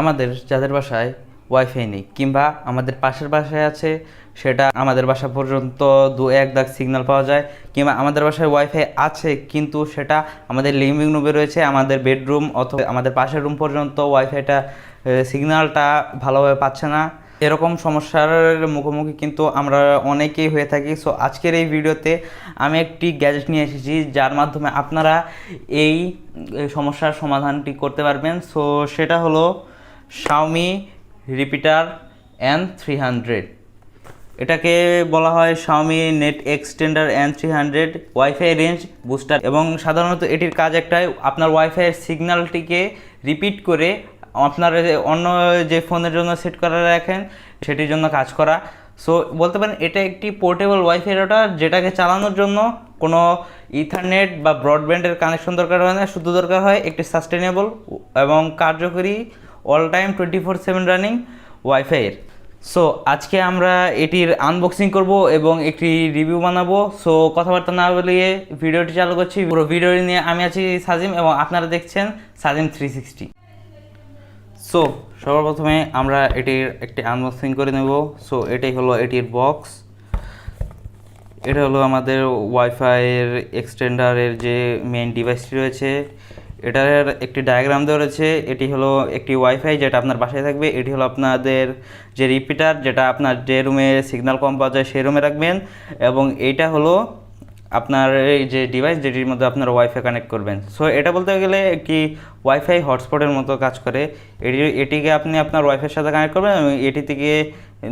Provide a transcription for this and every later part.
আমাদের যাদের বাসায় ওয়াইফাই নেই কিংবা আমাদের পাশের বাসায় আছে, সেটা আমাদের বাসা পর্যন্ত দু এক দাগ সিগন্যাল পাওয়া যায়, কিংবা আমাদের বাসায় ওয়াইফাই আছে কিন্তু সেটা আমাদের লিভিং রুমে রয়েছে, আমাদের বেডরুম অথবা আমাদের পাশের রুম পর্যন্ত ওয়াইফাইটা সিগন্যালটা ভালোভাবে পাচ্ছে না, এরকম সমস্যার মুখোমুখি কিন্তু আমরা অনেকেই হয়ে থাকি। সো আজকের এই ভিডিওতে আমি একটি গ্যাজেট নিয়ে এসেছি যার মাধ্যমে আপনারা এই সমস্যার সমাধানটি করতে পারবেন। সো সেটা হলো Xiaomi Repeater N300। এটাকে বলা হয় Xiaomi net extender N300 wifi range booster, এবং সাধারণত এটির কাজ একটাই, আপনার ওয়াইফাইয়ের সিগন্যালটিকে রিপিট করে আপনার অন্য যে ফোনের জন্য সেট করে রাখেন সেটির জন্য কাজ করা। সো বলতে পারেন এটা একটি পোর্টেবল ওয়াইফাই রাউটার, যেটাকে চালানোর জন্য কোনো ইথারনেট বা ব্রডব্যান্ডের কানেকশন দরকার হয় না, শুধু দরকার হয় একটি সাস্টেনেবল এবং কার্যকরী অল টাইম 24/7 রানিং ওয়াইফাইয়ের। সো আজকে আমরা এটির আনবক্সিং করব এবং একটি রিভিউ বানাবো। সো কথাবার্তা না বলিয়ে ভিডিওটি চালু করছি। পুরো ভিডিওটি নিয়ে আমি আছি সাজিম এবং আপনারা দেখছেন সাজিম 360। সো সবার প্রথমে আমরা এটির একটি আনবক্সিং করে নেব। সো এটাই হলো এটির বক্স। এটা হলো আমাদের ওয়াইফাইয়ের এক্সটেন্ডারের যে মেইন ডিভাইসটি রয়েছে, এটার একটি ডায়াগ্রাম দেওয়া রয়েছে। এটি হলো একটি ওয়াইফাই যেটা আপনার বাসায় থাকবে। এটি হলো আপনাদের যে রিপিটার, যেটা আপনার যে রুমে সিগন্যাল কম পাওয়া যায় সেই রুমে রাখবেন, এবং এইটা হলো আপনার এই যে ডিভাইস যেটির মধ্যে আপনার ওয়াইফাই কানেক্ট করবেন। সো এটা বলতে গেলে একটি ওয়াইফাই হটস্পটের মতো কাজ করে। এটিকে আপনি আপনার ওয়াইফাইয়ের সাথে কানেক্ট করবেন এবং এটি থেকে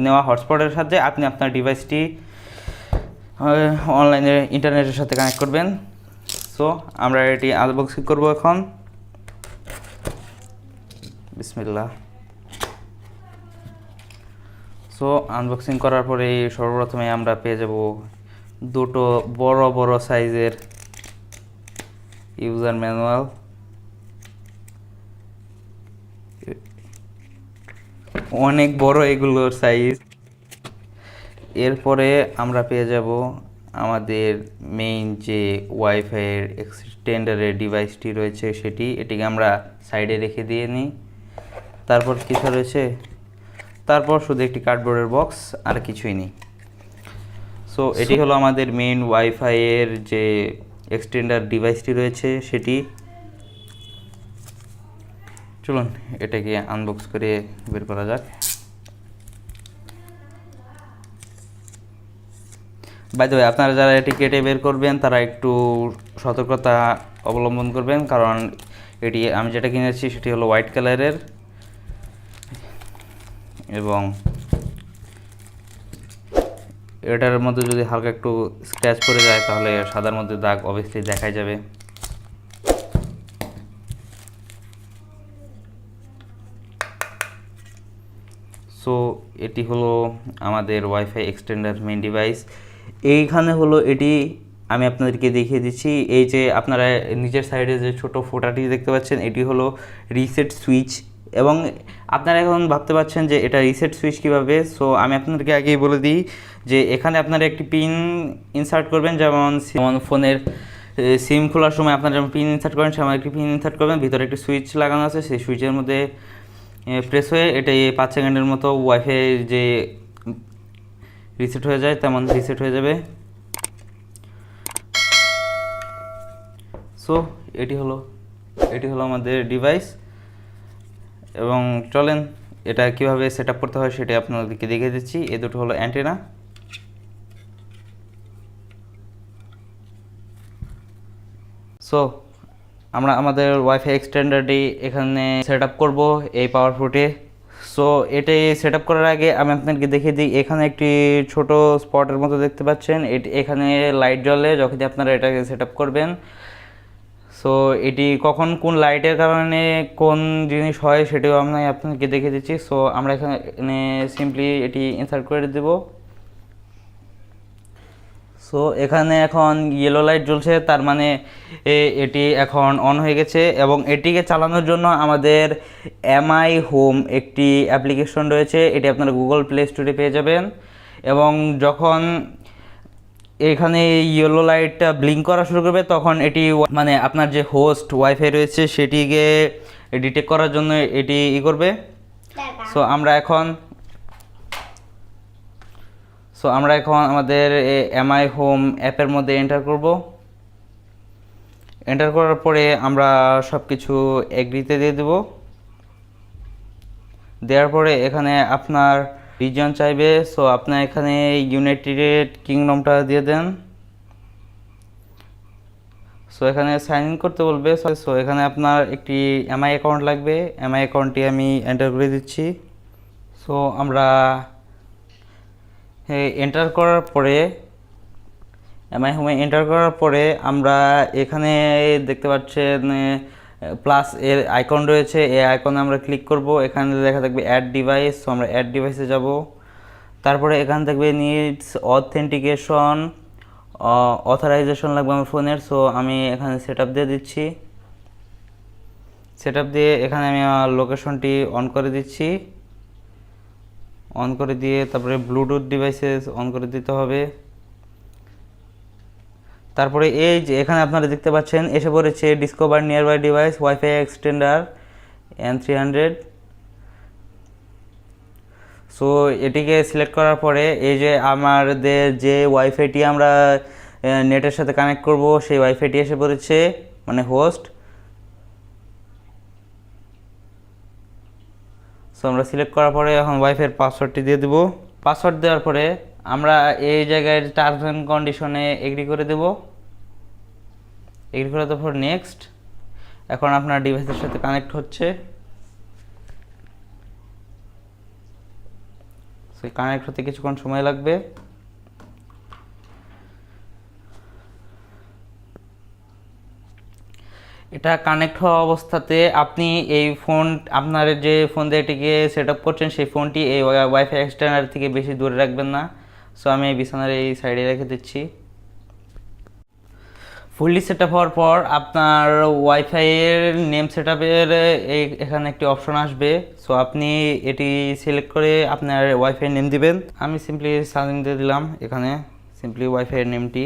নেওয়া হটস্পটের সাথে আপনি আপনার ডিভাইসটি অনলাইনে ইন্টারনেটের সাথে কানেক্ট করবেন। সো আমরা এটি আনবক্সিং করব এখন। বিসমিল্লাহ। সো আনবক্সিং করার পরে সর্বপ্রথমে আমরা পেয়ে যাব দুটো বড় বড় সাইজের ইউজার ম্যানুয়াল। অনেক বড় এগুলোর সাইজ। এরপরে আমরা পেয়ে যাব আমাদের মেইন যে ওয়াইফাইয়ের এক্সটেন্ডারের ডিভাইসটি রয়েছে এটিকে আমরা সাইডে রেখে দিয়ে নিই। তারপর কিছু রয়েছে, তারপর শুধু একটি কার্ডবোর্ডের বক্স, আর কিছুই নেই। সো এটি হলো আমাদের মেইন ওয়াইফাইয়ের যে এক্সটেন্ডার ডিভাইসটি রয়েছে সেটি। চলুন এটাকে আনবক্স করে বের করা যাক। বাই দ্য ওয়ে, আপনারা যারা এটি কেটে বের করবেন তারা একটু সতর্কতা অবলম্বন করবেন, কারণ এটি আমি যেটা কিনেছি সেটি হলো হোয়াইট কালারের, এবং এটার মধ্যে যদি হালকা একটু স্ক্র্যাচ পড়ে যায় তাহলে সাদার মধ্যে দাগ অবভিয়াসলি দেখাই যাবে। সো এটি হলো আমাদের ওয়াইফাই এক্সটেন্ডার মেইন ডিভাইস। এইখানে হলো এটি আমি আপনাদেরকে দেখিয়ে দিচ্ছি। এই যে আপনারা নিচের সাইডে যে ছোট ফোঁটাটি দেখতে পাচ্ছেন এটি হলো রিসেট সুইচ, এবং আপনারা এখন ভাবতে পারছেন যে এটা রিসেট সুইচ কীভাবে। সো আমি আপনাদেরকে আগেই বলে দিই যে এখানে আপনারা একটি পিন ইনসার্ট করবেন, যেমন ফোনের সিম খোলার সময় আপনারা যেমন পিন ইনসার্ট করেন সেমন একটি পিন ইনসার্ট করবেন। ভিতরে একটি সুইচ লাগানো আছে, সেই সুইচের মধ্যে প্রেস হয়ে এটা 5 সেকেন্ডের মতো ওয়াইফাই যে রিসেট হয়ে যায় তেমন রিসেট হয়ে যাবে। সো এটি হলো আমাদের ডিভাইস, এবং চলেন এটা কিভাবে সেট আপ করতে হয় সেটা আপনাদেরকে দেখিয়ে দিচ্ছি। এই দুটো হলো অ্যান্টেনা। সো আমরা আমাদের ওয়াইফাই এক্সটেন্ডারটি এখানে সেট আপ করবো এই পাওয়ার পোর্টে। সো এটি সেট আপ করার আগে আমি আপনাদেরকে দেখিয়ে দিই, এখানে একটি ছোট স্পটের মতো দেখতে পাচ্ছেন, এখানে লাইট জ্বলে যখনই আপনারা এটাকে সেট আপ করবেন। সো এটি কখন কোন লাইটের কারণে কোন জিনিস হয় সেটাও আমি আপনাকে দেখিয়ে দিচ্ছি। সো আমরা এখানে সিম্পলি এটি ইনসার্ট করে দেব। সো এখানে এখন ইয়েলো লাইট জ্বলছে, তার মানে এটি এখন অন হয়ে গেছে, এবং এটিকে চালানোর জন্য আমাদের এমআই হোম একটি অ্যাপ্লিকেশন রয়েছে। এটি আপনারা গুগল প্লে স্টোরে পেয়ে যাবেন, এবং যখন এখানে ইয়েলো লাইটটা ব্লিঙ্ক করা শুরু করবে তখন এটি মানে আপনার যে হোস্ট ওয়াইফাই রয়েছে সেটিকে ডিটেক্ট করার জন্য এটি করবে। সো আমরা এখন আমাদের এমআই হোম অ্যাপের মধ্যে এন্টার করব। এন্টার করার পরে আমরা সব কিছু এগ্রিতে দিয়ে দেব। দেওয়ার পরে এখানে আপনার রিজন চাইবে, সো আপনার এখানে ইউনাইটেড কিংডমটা দিয়ে দেন। সো এখানে সাইন ইন করতে বলবে। সো এখানে আপনার একটি এমআই অ্যাকাউন্ট লাগবে, এমআই অ্যাকাউন্টটি আমি এন্টার করে দিচ্ছি। সো আমরা এন্টার করার পরে এমআই হোমে এন্টার করার পরে আমরা এখানে দেখতে পাচ্ছেন প্লাস এর আইকন রয়েছে, এই আইকনে আমরা ক্লিক করব। এখানে দেখা থাকবে অ্যাড ডিভাইস, সো আমরা অ্যাড ডিভাইসে যাব। তারপরে এখানে থাকবে নিডস অথেন্টিকেশন, অথরাইজেশন লাগবে আমার ফোনের। সো আমি এখানে সেট আপ দিয়ে দিচ্ছি। সেট আপ দিয়ে এখানে আমি আমার লোকেশনটি অন করে দিচ্ছি। অন করে দিয়ে তারপরে ব্লুটুথ ডিভাইসেস অন করে দিতে হবে। তারপরে এই যে এখানে আপনারা দেখতে পাচ্ছেন এসে পড়েছে discover nearby device wifi extender N300। So এটিকে সিলেক্ট করার পরে এই যে আমাদের যে ওয়াইফাইটি আমরা নেটের সাথে কানেক্ট করব সেই ওয়াইফাইটি এসে পড়েছে, মানে হোস্ট। সো আমরা সিলেক্ট করার পরে এখন ওয়াইফাইয়ের পাসওয়ার্ডটি দিয়ে দেব। পাসওয়ার্ড দেওয়ার পরে আমরা এই জায়গায় টার্মস অ্যান্ড কন্ডিশনে এগ্রি করে দেব। এগ্রি করে দেওয়ার পর নেক্সট। এখন আপনার ডিভাইসের সাথে কানেক্ট হচ্ছে। সো কানেক্ট হতে কিছুক্ষণ সময় লাগবে। এটা কানেক্ট হওয়া অবস্থাতে আপনি এই ফোন, আপনার যে ফোন দিয়ে এটিকে সেট আপ করছেন সেই ফোনটি এই ওয়াইফাই এক্সটেন্ডার থেকে বেশি দূরে রাখবেন না। সো আমি এই বিছানার এই সাইডে রেখে দিচ্ছি। ফুললি সেট আপ হওয়ার পর আপনার ওয়াইফাইয়ের নেম সেট আপের এখানে একটি অপশন আসবে। সো আপনি এটি সিলেক্ট করে আপনার ওয়াইফাইয়ের নেম দিবেন। আমি সিম্পলি সাজিং দিয়ে দিলাম এখানে সিম্পলি ওয়াইফাইয়ের নেমটি।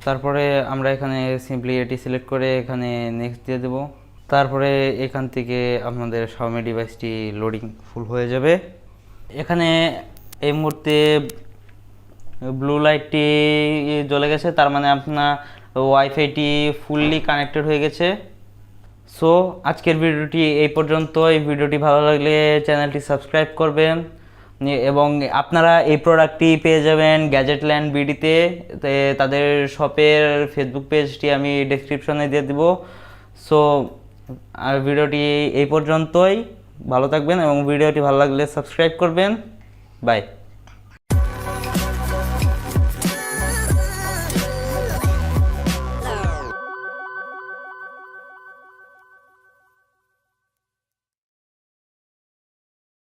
তারপরে আমরা এখানে সিম্পলি এটি সিলেক্ট করে এখানে নেক্সট দিয়ে দেব। তারপরে এখান থেকে আপনাদের Xiaomi ডিভাইসটি লোডিং ফুল হয়ে যাবে। এখানে এই মুহূর্তে ব্লু লাইটটি জ্বলে গেছে, তার মানে আপনার ওয়াইফাইটি ফুললি কানেক্টেড হয়ে গেছে। সো আজকের ভিডিওটি এই পর্যন্ত। এই ভিডিওটি ভালো লাগলে চ্যানেলটি সাবস্ক্রাইব করবেন এবং আপনারা এই প্রোডাক্টটি পেয়ে যাবেন গ্যাজেটল্যান্ড বিডিতে। তাদের শপের ফেসবুক পেজটি আমি ডেসক্রিপশনে দিয়ে দেব। সো ভিডিওটি এই পর্যন্তই। ভালো থাকবেন এবং ভিডিওটি ভালো লাগলে সাবস্ক্রাইব করবেন। বাই।